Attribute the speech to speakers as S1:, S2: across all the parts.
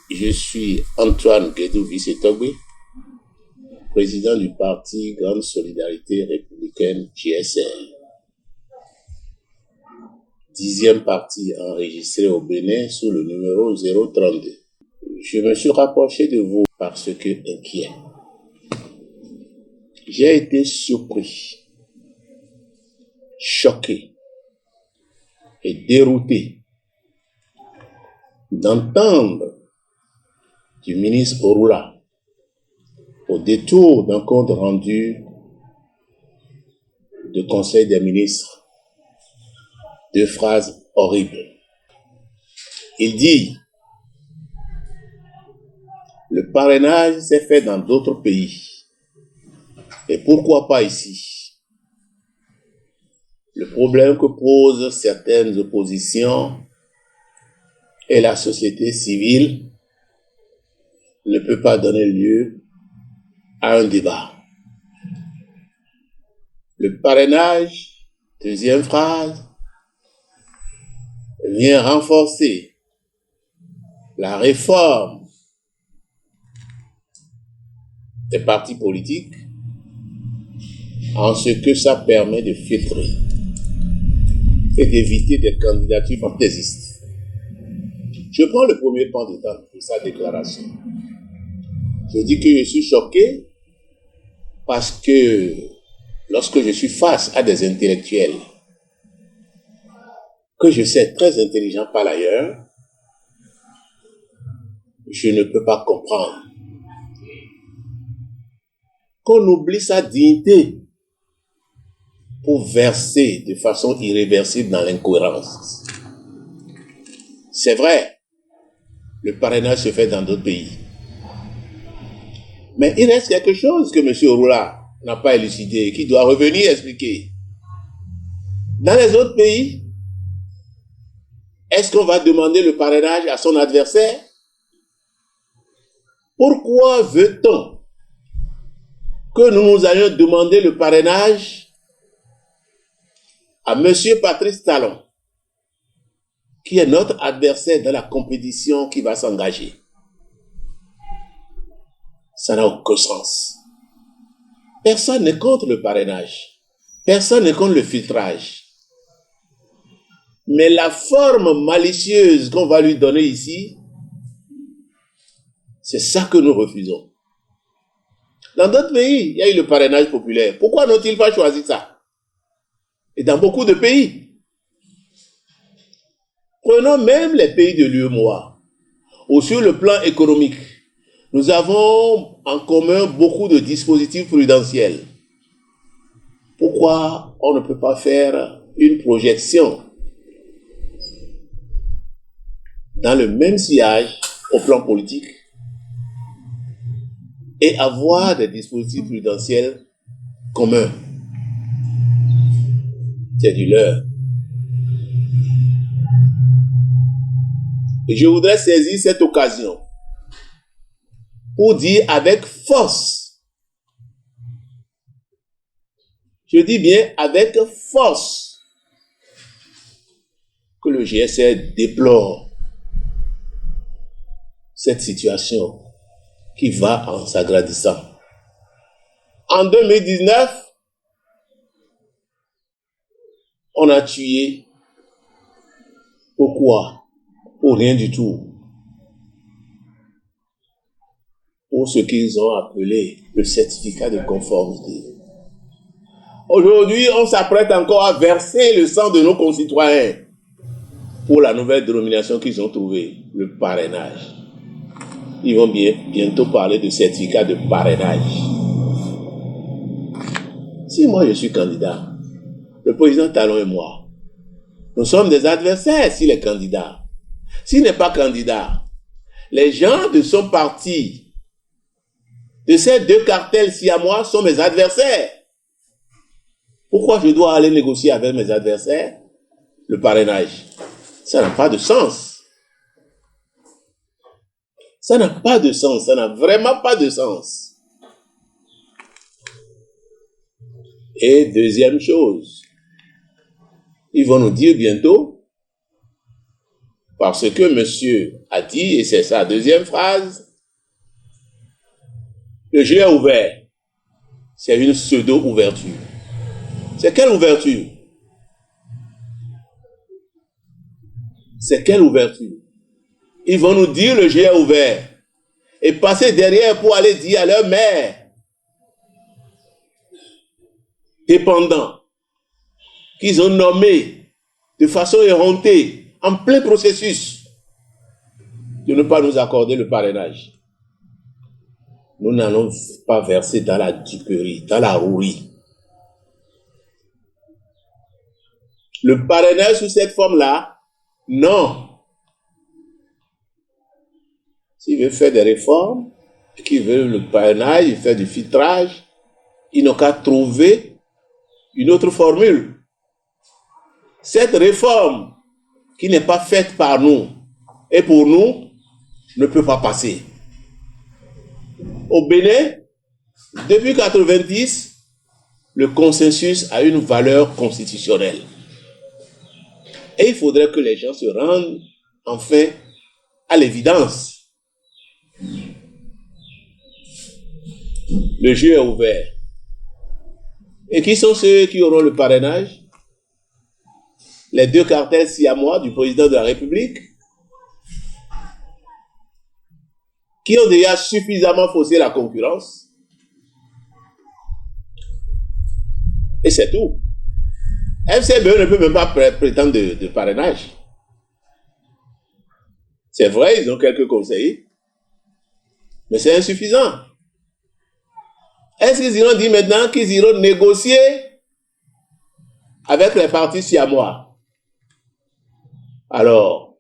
S1: Je suis Antoine Guédou-Vissetogbe, président du parti Grande Solidarité Républicaine GSR. 10e parti enregistré au Bénin sous le numéro 032. Je me suis rapproché de vous parce que inquiet. J'ai été surpris, choqué et dérouté d'entendre du ministre Orula, au détour d'un compte rendu de Conseil des ministres, 2 phrases horribles. Il dit: le parrainage s'est fait dans d'autres pays. Et pourquoi pas ici? Le problème que posent certaines oppositions et la société civile ne peut pas donner lieu à un débat. Le parrainage, 2e phrase, vient renforcer la réforme des partis politiques en ce que ça permet de filtrer et d'éviter des candidatures fantaisistes. Je prends le premier point de sa déclaration. Je dis que je suis choqué parce que lorsque je suis face à des intellectuels que je sais très intelligents par ailleurs, je ne peux pas comprendre qu'on oublie sa dignité pour verser de façon irréversible dans l'incohérence. C'est vrai, le parrainage se fait dans d'autres pays. Mais il reste quelque chose que M. Orula n'a pas élucidé et qui doit revenir expliquer. Dans les autres pays, est-ce qu'on va demander le parrainage à son adversaire? Pourquoi veut-on que nous allions demander le parrainage à M. Patrice Talon, qui est notre adversaire dans la compétition qui va s'engager? Ça n'a aucun sens. Personne n'est contre le parrainage. Personne n'est contre le filtrage. Mais la forme malicieuse qu'on va lui donner ici, c'est ça que nous refusons. Dans d'autres pays, il y a eu le parrainage populaire. Pourquoi n'ont-ils pas choisi ça? Et dans beaucoup de pays. Prenons même les pays de l'UEMOA, où sur le plan économique, nous avons en commun beaucoup de dispositifs prudentiels. Pourquoi on ne peut pas faire une projection dans le même sillage au plan politique et avoir des dispositifs prudentiels communs? C'est du leurre. Et je voudrais saisir cette occasion pour dire avec force, je dis bien avec force, que le GSR déplore cette situation qui va en s'agrandissant. En 2019, on a tué. Pourquoi? Pour rien du tout. Pour ce qu'ils ont appelé le certificat de conformité. Aujourd'hui, on s'apprête encore à verser le sang de nos concitoyens pour la nouvelle dénomination qu'ils ont trouvée, le parrainage. Ils vont bientôt parler de certificat de parrainage. Si moi je suis candidat, le président Talon et moi, nous sommes des adversaires s'il est candidat. S'il n'est pas candidat, les gens de son parti, de ces 2 cartels siamois, sont mes adversaires. Pourquoi je dois aller négocier avec mes adversaires le parrainage? Ça n'a pas de sens. Ça n'a pas de sens. Ça n'a vraiment pas de sens. Et deuxième chose, ils vont nous dire bientôt Parce que monsieur a dit, et c'est sa deuxième phrase, le jeu est ouvert. C'est une pseudo-ouverture. C'est quelle ouverture? C'est quelle ouverture? Ils vont nous dire le jeu est ouvert. Et passer derrière pour aller dire à leur mère, dépendant, qu'ils ont nommé de façon éhontée, en plein processus, de ne pas nous accorder le parrainage. Nous n'allons pas verser dans la duperie, dans la rouerie. Le parrainage sous cette forme-là, non. S'il veut faire des réformes, qu'il veut le parrainage, faire du filtrage, ils n'ont qu'à trouver une autre formule. Cette réforme qui n'est pas faite par nous et pour nous ne peut pas passer. Au Bénin, depuis 1990, le consensus a une valeur constitutionnelle. Et il faudrait que les gens se rendent enfin à l'évidence. Le jeu est ouvert. Et qui sont ceux qui auront le parrainage? Les deux cartels siamois du président de la République, qui ont déjà suffisamment faussé la concurrence. Et c'est tout. FCBE ne peut même pas prétendre de parrainage. C'est vrai, ils ont quelques conseillers, mais c'est insuffisant. Est-ce qu'ils iront dire maintenant qu'ils iront négocier avec les partis siamois? Alors,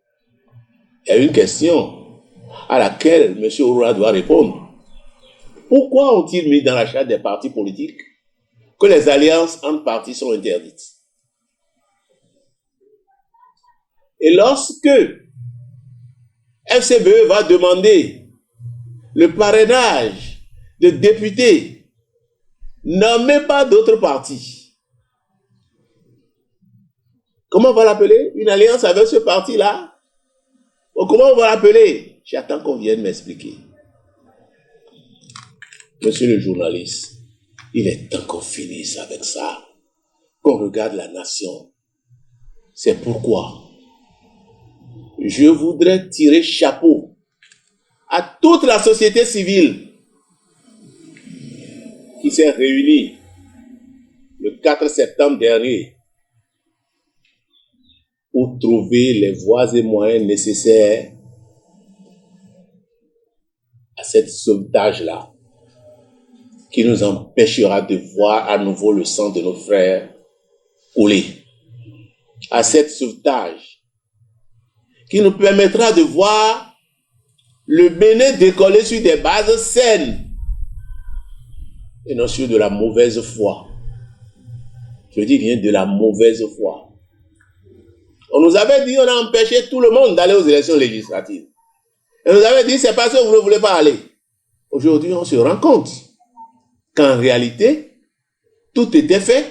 S1: il y a une question à laquelle M. Aurora doit répondre. Pourquoi ont-ils mis dans la charte des partis politiques que les alliances entre partis sont interdites? Et lorsque FCBE va demander le parrainage de députés nommés par d'autres partis, comment on va l'appeler? Une alliance avec ce parti-là? Ou comment on va l'appeler? J'attends qu'on vienne m'expliquer. Monsieur le journaliste, il est temps qu'on finisse avec ça, qu'on regarde la nation. C'est pourquoi je voudrais tirer chapeau à toute la société civile qui s'est réunie le 4 septembre dernier pour trouver les voies et moyens nécessaires à cette sauvetage-là qui nous empêchera de voir à nouveau le sang de nos frères couler. À cette sauvetage qui nous permettra de voir le Bénin décoller sur des bases saines et non sur de la mauvaise foi. Je dis bien de la mauvaise foi. On nous avait dit, on a empêché tout le monde d'aller aux élections législatives. Et on nous avait dit, c'est parce que vous ne voulez pas aller. Aujourd'hui, on se rend compte qu'en réalité, tout était fait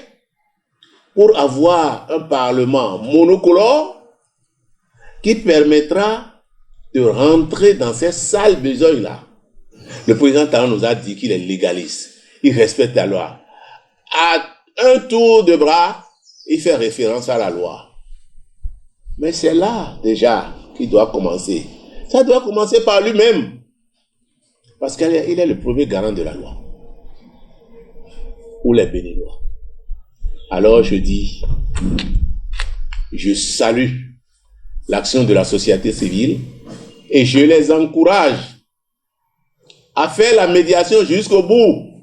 S1: pour avoir un parlement monocolore qui permettra de rentrer dans ces sales besognes-là. Le président Talon nous a dit qu'il est légaliste. Il respecte la loi. À un tour de bras, il fait référence à la loi. Mais c'est là, déjà, qu'il doit commencer. Ça doit commencer par lui-même. Parce qu'il est le premier garant de la loi. Ou les Béninois. Alors je dis, je salue l'action de la société civile et je les encourage à faire la médiation jusqu'au bout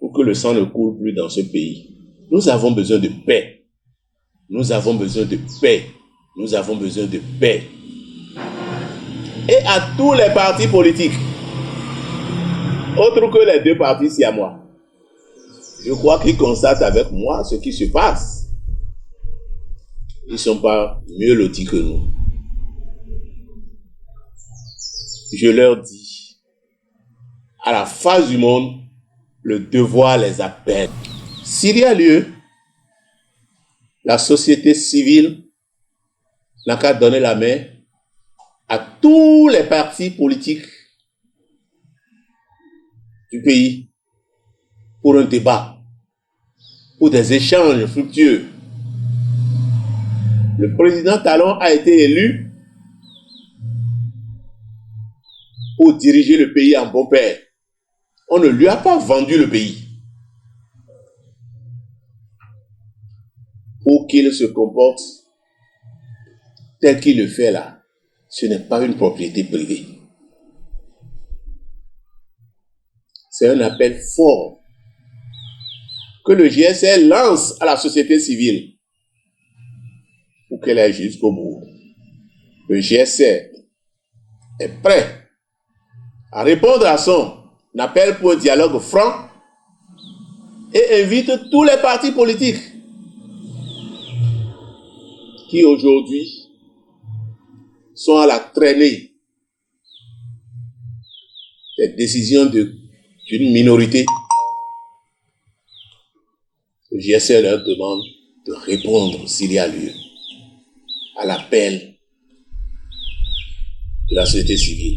S1: pour que le sang ne coule plus dans ce pays. Nous avons besoin de paix. Nous avons besoin de paix. Nous avons besoin de paix. Et à tous les partis politiques, autres que les deux partis siamois, je crois qu'ils constatent avec moi ce qui se passe. Ils ne sont pas mieux lotis que nous. Je leur dis, à la face du monde, le devoir les appelle. S'il y a lieu, la société civile n'a qu'à donner la main à tous les partis politiques du pays pour un débat, pour des échanges fructueux. Le président Talon a été élu pour diriger le pays en bon père. On ne lui a pas vendu le pays. Pour qu'il se comporte tel qu'il le fait là, ce n'est pas une propriété privée. C'est un appel fort que le GSR lance à la société civile pour qu'elle aille jusqu'au bout. Le GSR est prêt à répondre à son appel pour un dialogue franc et invite tous les partis politiques qui aujourd'hui sont à la traînée des décisions d'une minorité. Le GSR leur demande de répondre s'il y a lieu à l'appel de la société civile.